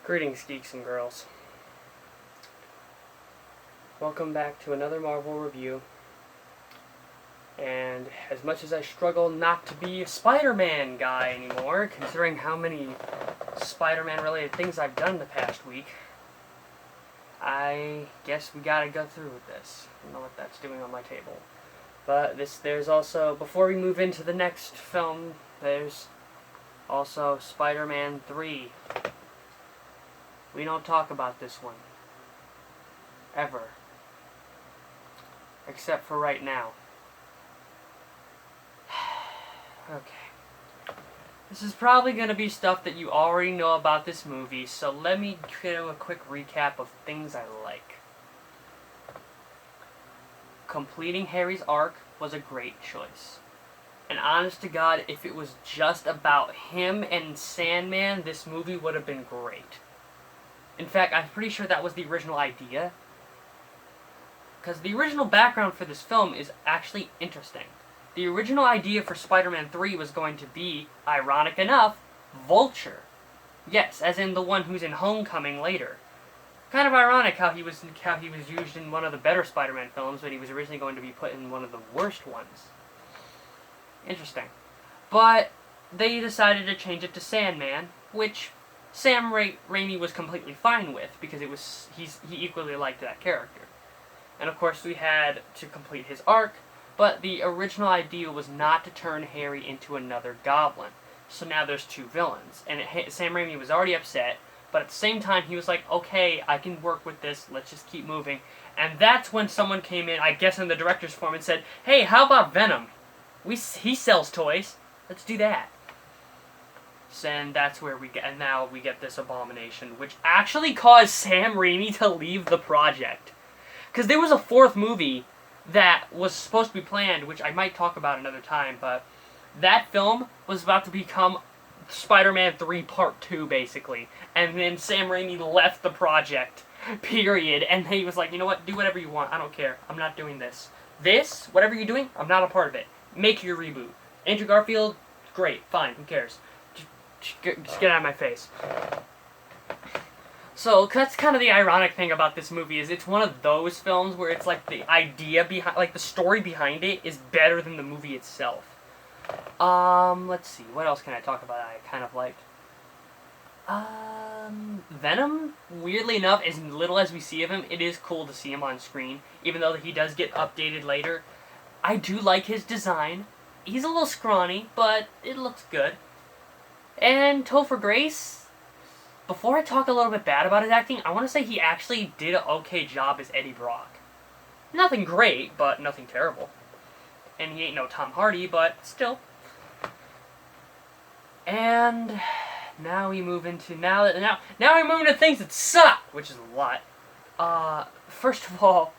Greetings, geeks and girls. Welcome back to another Marvel review. And as much as I struggle not to be a Spider-Man guy anymore, considering how many Spider-Man related things I've done the past week, I guess we gotta go through with this. I don't know what that's doing on my table. But there's also, before we move into the next film, there's also Spider-Man 3. We don't talk about this one. Ever. Except for right now. Okay. This is probably going to be stuff that you already know about this movie, so let me give a quick recap of things I like. Completing Harry's arc was a great choice. And honest to God, if it was just about him and Sandman, this movie would have been great. In fact, I'm pretty sure that was the original idea. Because the original background for this film is actually interesting. The original idea for Spider-Man 3 was going to be, ironic enough, Vulture. Yes, as in the one who's in Homecoming later. Kind of ironic how he was used in one of the better Spider-Man films, but he was originally going to be put in one of the worst ones. Interesting. But they decided to change it to Sandman, which Sam Raimi was completely fine with, because he equally liked that character. And of course we had to complete his arc, but the original idea was not to turn Harry into another goblin. So now there's two villains. And Sam Raimi was already upset, but at the same time he was like, okay, I can work with this, let's just keep moving. And that's when someone came in, I guess in the director's form, and said, hey, how about Venom? He sells toys, let's do that. And that's where now we get this abomination, which actually caused Sam Raimi to leave the project. Because there was a fourth movie that was supposed to be planned, which I might talk about another time, but that film was about to become Spider-Man 3 Part 2, basically. And then Sam Raimi left the project, period. And he was like, you know what, do whatever you want, I don't care, I'm not doing this. This, whatever you're doing, I'm not a part of it. Make your reboot. Andrew Garfield, great, fine, who cares? Just get out of my face. So, that's kind of the ironic thing about this movie, is it's one of those films where it's like the idea behind, like the story behind it is better than the movie itself. Let's see, what else can I talk about that I kind of liked? Venom, weirdly enough, as little as we see of him, it is cool to see him on screen, even though he does get updated later. I do like his design. He's a little scrawny, but it looks good. And Topher Grace, before I talk a little bit bad about his acting, I want to say he actually did an okay job as Eddie Brock. Nothing great, but nothing terrible. And he ain't no Tom Hardy, but still. And now we move into now we move into things that suck, which is a lot. First of all,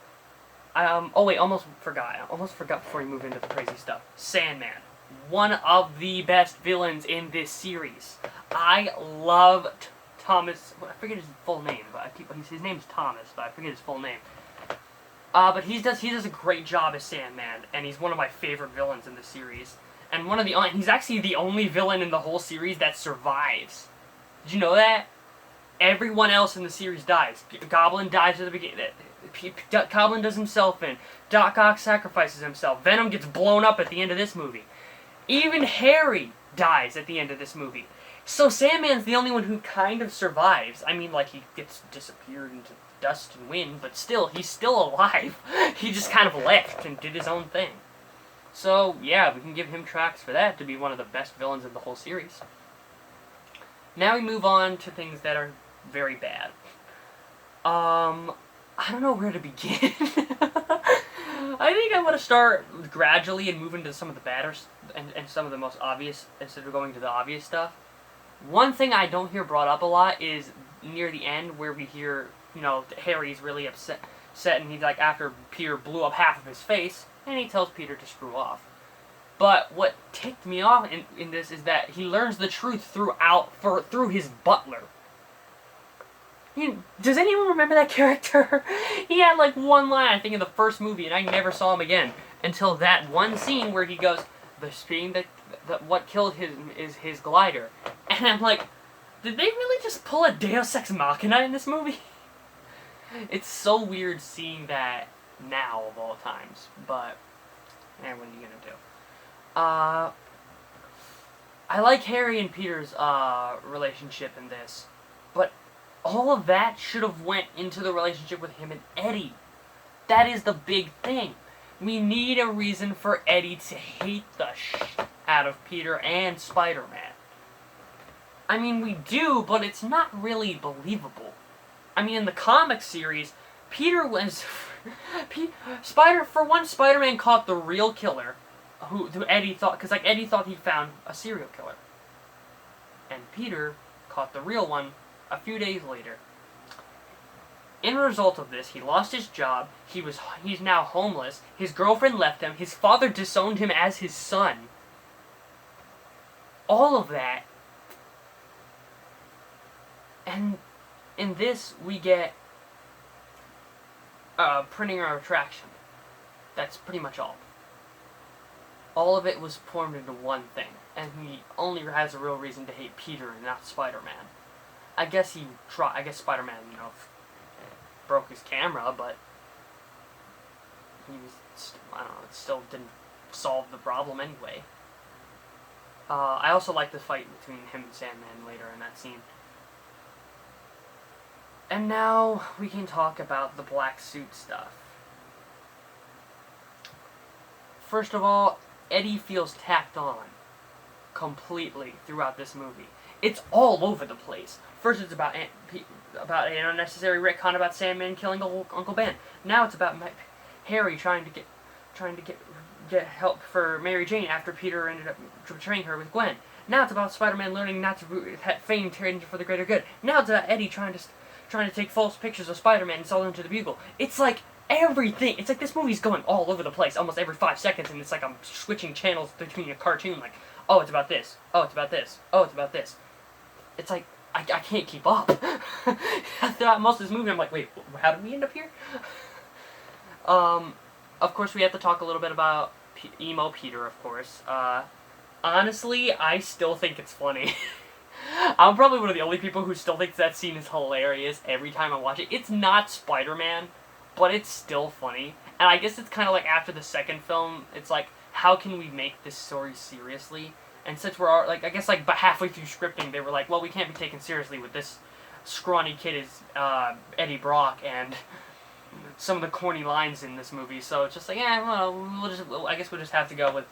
oh wait, almost forgot before we move into the crazy stuff. Sandman, one of the best villains in this series. I loved Thomas. I forget his full name, but his name's Thomas, but I forget his full name. But he does a great job as Sandman, and he's one of my favorite villains in the series. And he's actually the only villain in the whole series that survives. Did you know that? Everyone else in the series dies. Goblin dies at the beginning. Goblin does himself in. Doc Ock sacrifices himself. Venom gets blown up at the end of this movie. Even Harry dies at the end of this movie. So Sandman's the only one who kind of survives. I mean, like, he gets disappeared into dust and wind, but still, he's still alive. He just kind of left and did his own thing. So, yeah, we can give him tracks for that to be one of the best villains in the whole series. Now we move on to things that are very bad. I don't know where to begin. I think I'm going to start gradually and move into some of the badder and some of the most obvious, instead of going to the obvious stuff. One thing I don't hear brought up a lot is near the end, where we hear, you know, Harry's really upset, and he's like, after Peter blew up half of his face, and he tells Peter to screw off. But what ticked me off in this is that he learns the truth through his butler. Does anyone remember that character? He had like one line, I think, in the first movie, and I never saw him again until that one scene where he goes, "The scream that what killed him is his glider," and I'm like, Did they really just pull a Deus Ex Machina in this movie? It's so weird seeing that now of all times, but what are you gonna do? I like Harry and Peter's relationship in this, but all of that should have went into the relationship with him and Eddie. That is the big thing. We need a reason for Eddie to hate the out of Peter and Spider-Man. I mean, we do, but it's not really believable. I mean, in the comic series, Peter was... Spider-Man caught the real killer, who Eddie thought... Because, like, Eddie thought he found a serial killer. And Peter caught the real one a few days later. In result of this, he lost his job, he's now homeless, his girlfriend left him, his father disowned him as his son. All of that. And in this, we get printing our attraction. That's pretty much all. All of it was formed into one thing, and he only has a real reason to hate Peter and not Spider-Man. I guess Spider-Man, broke his camera, but he was, I don't know, it still didn't solve the problem anyway. I also like the fight between him and Sandman later in that scene. And now we can talk about the black suit stuff. First of all, Eddie feels tacked on completely throughout this movie. It's all over the place. First it's about an unnecessary retcon about Sandman killing Uncle Ben. Now it's about Harry trying to get help for Mary Jane after Peter ended up betraying her with Gwen. Now it's about Spider-Man learning not to have fame turned for the greater good. Now it's about Eddie trying to take false pictures of Spider-Man and sell them to the Bugle. It's like everything. It's like this movie's going all over the place almost every 5 seconds, and it's like I'm switching channels between a cartoon. Like, oh, it's about this. Oh, it's about this. Oh, it's about this. It's like I can't keep up. Throughout most of this movie, I'm like, wait, how did we end up here? Of course, we have to talk a little bit about emo Peter, of course. Honestly, I still think it's funny. I'm probably one of the only people who still thinks that scene is hilarious every time I watch it. It's not Spider-Man, but it's still funny. And I guess it's kind of like after the second film, it's like, how can we make this story seriously? And since we're, like, I guess, like, halfway through scripting, they were like, well, we can't be taken seriously with this scrawny kid is Eddie Brock and some of the corny lines in this movie. So it's just like, yeah, well, I guess we'll just have to go with...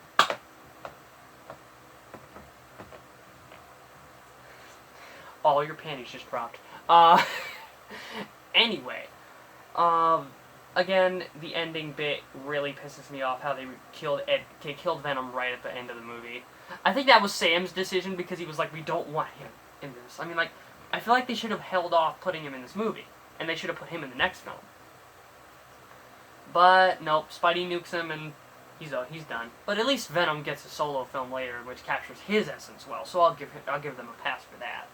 All your panties just dropped. Anyway, again, the ending bit really pisses me off, how they killed Venom right at the end of the movie. I think that was Sam's decision because he was like, we don't want him in this. I mean, like, I feel like they should have held off putting him in this movie, and they should have put him in the next film. But, nope, Spidey nukes him, and he's done. But at least Venom gets a solo film later, which captures his essence well, so I'll give them a pass for that.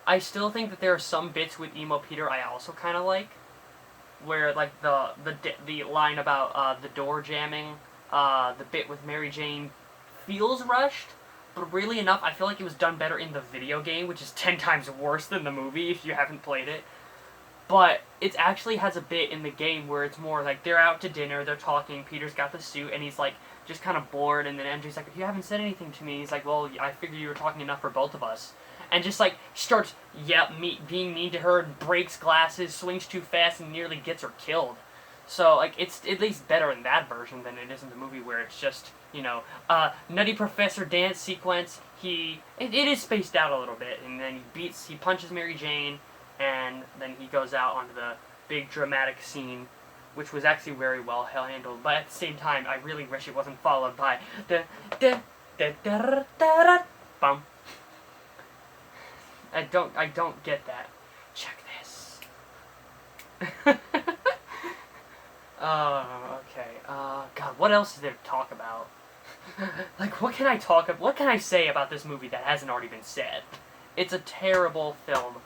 I still think that there are some bits with emo Peter I also kind of like, where like the line about the door jamming, the bit with Mary Jane feels rushed, but really enough, I feel like it was done better in the video game, which is 10 times worse than the movie if you haven't played it. But it actually has a bit in the game where it's more like they're out to dinner, they're talking, Peter's got the suit, and he's like just kind of bored, and then MJ's like, you haven't said anything to me. He's like, well, I figured you were talking enough for both of us. And just like starts being mean to her, and breaks glasses, swings too fast, and nearly gets her killed. So like it's at least better in that version than it is in the movie where it's just, Nutty Professor dance sequence. It is spaced out a little bit, and then he punches Mary Jane, and then he goes out onto the big dramatic scene, which was actually very well handled. But at the same time, I really wish it wasn't followed by bum. I don't get that. Check this. Okay. God, what else is there to talk about? Like, what can I say about this movie that hasn't already been said? It's a terrible film.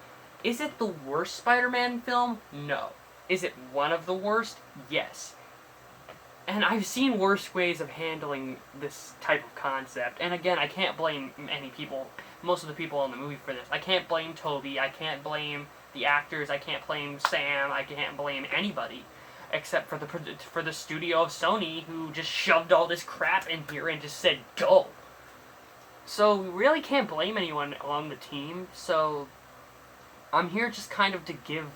Is it the worst Spider-Man film? No. Is it one of the worst? Yes. And I've seen worse ways of handling this type of concept. And again, I can't blame most of the people in the movie for this. I can't blame Toby, I can't blame the actors, I can't blame Sam, I can't blame anybody. Except for the studio of Sony, who just shoved all this crap in here and just said, go. So we really can't blame anyone on the team, so I'm here just kind of to give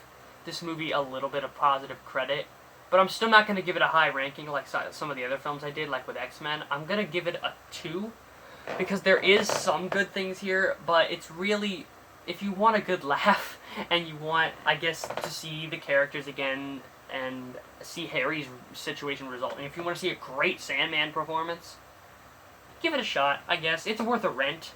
this movie a little bit of positive credit. But I'm still not going to give it a high ranking like some of the other films I did, like with X-Men. I'm going to give it a 2, because there is some good things here, but it's really, if you want a good laugh, and you want, I guess, to see the characters again, and see Harry's situation result, and if you want to see a great Sandman performance, give it a shot, I guess. It's worth a rent,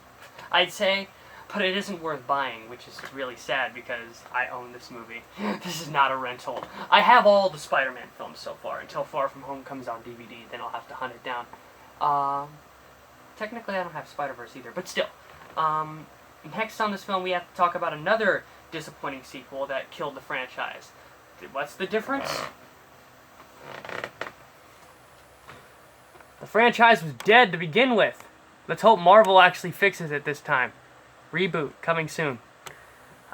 I'd say. But it isn't worth buying, which is really sad because I own this movie. This is not a rental. I have all the Spider-Man films so far, until Far From Home comes on DVD, then I'll have to hunt it down. Technically I don't have Spider-Verse either, but still. Next on this film we have to talk about another disappointing sequel that killed the franchise. What's the difference? The franchise was dead to begin with. Let's hope Marvel actually fixes it this time. Reboot, coming soon.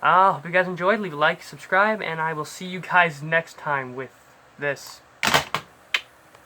Hope you guys enjoyed. Leave a like, subscribe, and I will see you guys next time with this.